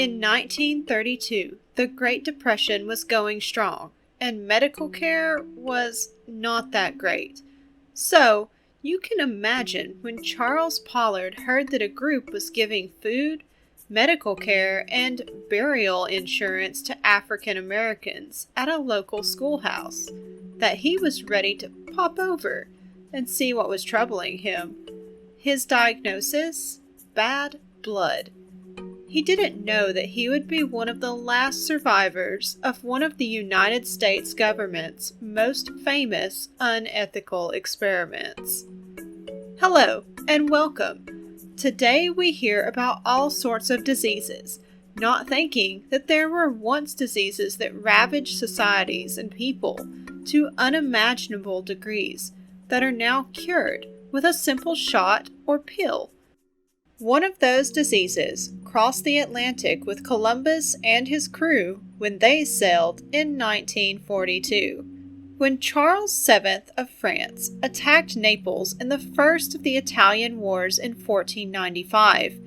In 1932, the Great Depression was going strong, and medical care was not that great. So, you can imagine when Charles Pollard heard that a group was giving food, medical care, and burial insurance to African Americans at a local schoolhouse, that he was ready to pop over and see what was troubling him. His diagnosis? Bad blood. He didn't know that he would be one of the last survivors of one of the United States government's most famous unethical experiments. Hello, and welcome. Today we hear about all sorts of diseases, not thinking that there were once diseases that ravaged societies and people to unimaginable degrees that are now cured with a simple shot or pill. One of those diseases crossed the Atlantic with Columbus and his crew when they sailed in 1942. When Charles VII of France attacked Naples in the first of the Italian Wars in 1495,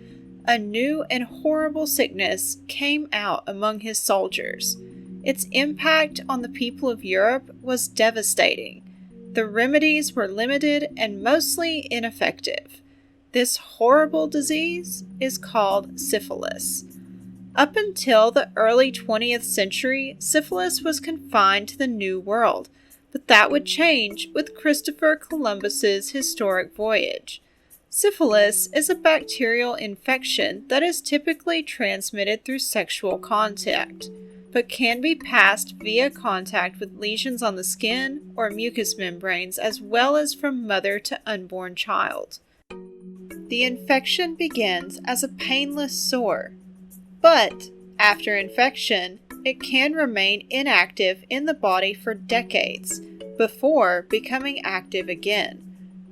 a new and horrible sickness came out among his soldiers. Its impact on the people of Europe was devastating. The remedies were limited and mostly ineffective. This horrible disease is called syphilis. Up until the early 20th century, syphilis was confined to the New World, but that would change with Christopher Columbus's historic voyage. Syphilis is a bacterial infection that is typically transmitted through sexual contact, but can be passed via contact with lesions on the skin or mucous membranes as well as from mother to unborn child. The infection begins as a painless sore, but after infection, it can remain inactive in the body for decades before becoming active again.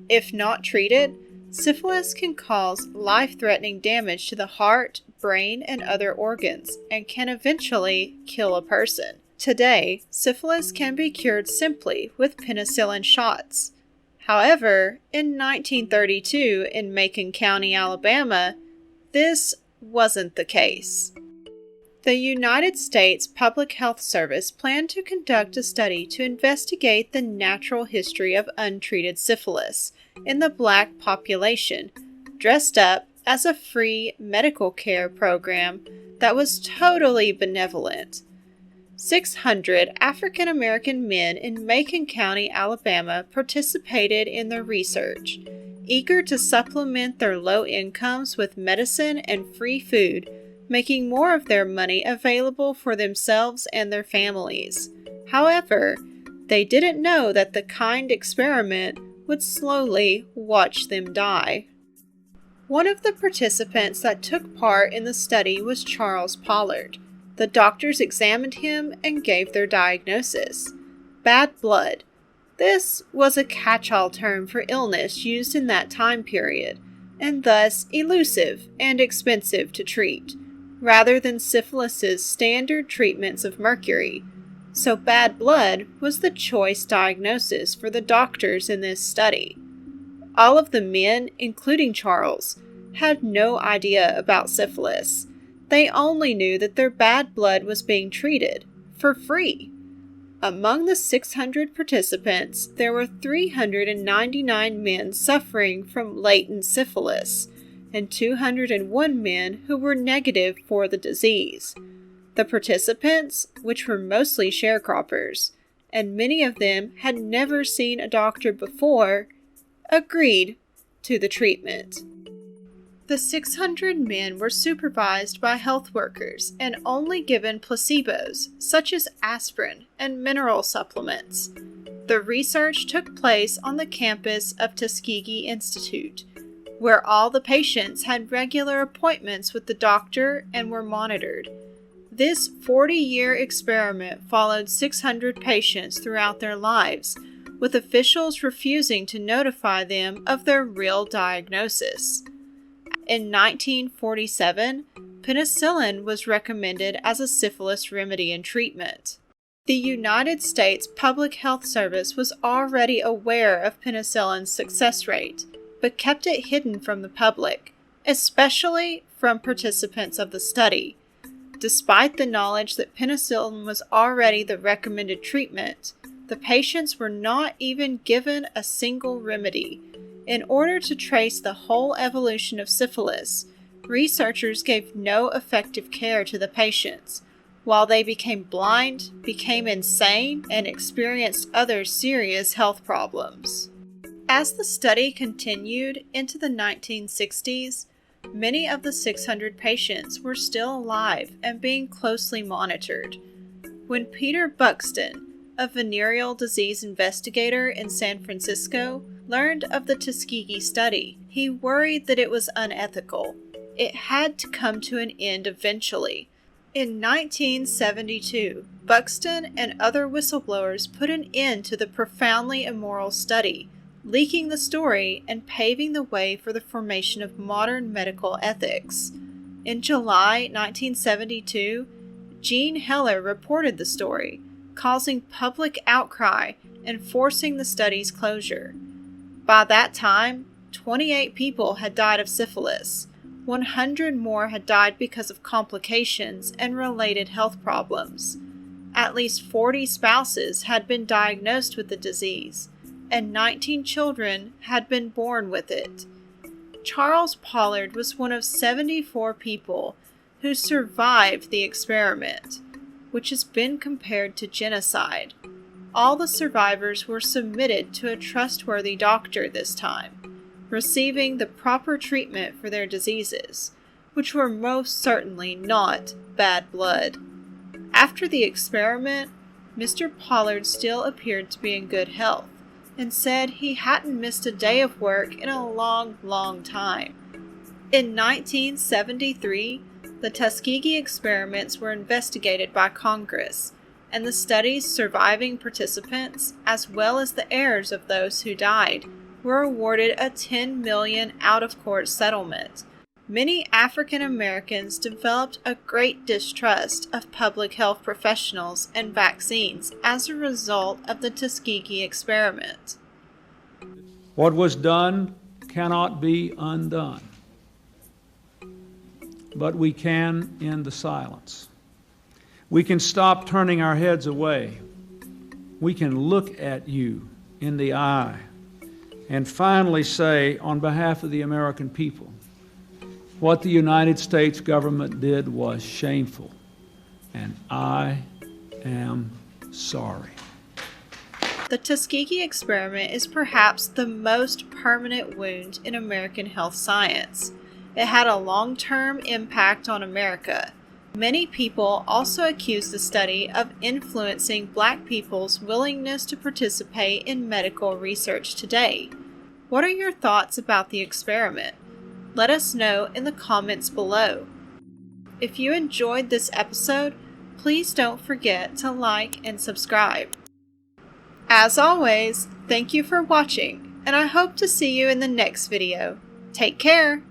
If not treated, syphilis can cause life-threatening damage to the heart, brain, and other organs, and can eventually kill a person. Today, syphilis can be cured simply with penicillin shots. However, in 1932 in Macon County, Alabama, this wasn't the case. The United States Public Health Service planned to conduct a study to investigate the natural history of untreated syphilis in the black population, dressed up as a free medical care program that was totally benevolent. 600 African American men in Macon County, Alabama participated in the research, eager to supplement their low incomes with medicine and free food, making more of their money available for themselves and their families. However, they didn't know that the kind experiment would slowly watch them die. One of the participants that took part in the study was Charles Pollard. The doctors examined him and gave their diagnosis: bad blood. This was a catch-all term for illness used in that time period, and thus elusive and expensive to treat, rather than syphilis's standard treatments of mercury. So bad blood was the choice diagnosis for the doctors in this study. All of the men, including Charles, had no idea about syphilis. They only knew that their bad blood was being treated for free. Among the 600 participants, there were 399 men suffering from latent syphilis, and 201 men who were negative for the disease. The participants, which were mostly sharecroppers, and many of them had never seen a doctor before, agreed to the treatment. The 600 men were supervised by health workers and only given placebos, such as aspirin and mineral supplements. The research took place on the campus of Tuskeegee Institute, where all the patients had regular appointments with the doctor and were monitored. This 40-year experiment followed 600 patients throughout their lives, with officials refusing to notify them of their real diagnosis. In 1947, penicillin was recommended as a syphilis remedy and treatment. The United States Public Health Service was already aware of penicillin's success rate, but kept it hidden from the public, especially from participants of the study. Despite the knowledge that penicillin was already the recommended treatment, the patients were not even given a single remedy. In order to trace the whole evolution of syphilis, researchers gave no effective care to the patients, while they became blind, became insane, and experienced other serious health problems. As the study continued into the 1960s, many of the 600 patients were still alive and being closely monitored. When Peter Buxton, a venereal disease investigator in San Francisco, learned of the Tuskegee study, he worried that it was unethical. It had to come to an end eventually. In 1972, Buxton and other whistleblowers put an end to the profoundly immoral study, leaking the story and paving the way for the formation of modern medical ethics. In July 1972, Jean Heller reported the story, causing public outcry and forcing the study's closure. By that time, 28 people had died of syphilis. 100 more had died because of complications and related health problems. At least 40 spouses had been diagnosed with the disease, and 19 children had been born with it. Charles Pollard was one of 74 people who survived the experiment, which has been compared to genocide. All the survivors were submitted to a trustworthy doctor this time, receiving the proper treatment for their diseases, which were most certainly not bad blood. After the experiment, Mr. Pollard still appeared to be in good health, and said he hadn't missed a day of work in a long, long time. In 1973, the Tuskegee experiments were investigated by Congress, and the study's surviving participants, as well as the heirs of those who died, were awarded a $10 million out-of-court settlement. Many African Americans developed a great distrust of public health professionals and vaccines as a result of the Tuskegee experiment. What was done cannot be undone, but we can end the silence. We can stop turning our heads away. We can look at you in the eye and finally say, on behalf of the American people, what the United States government did was shameful, and I am sorry. The Tuskegee experiment is perhaps the most permanent wound in American health science. It had a long-term impact on America. Many people also accuse the study of influencing Black people's willingness to participate in medical research today. What are your thoughts about the experiment? Let us know in the comments below. If you enjoyed this episode, please don't forget to like and subscribe. As always, thank you for watching, and I hope to see you in the next video. Take care!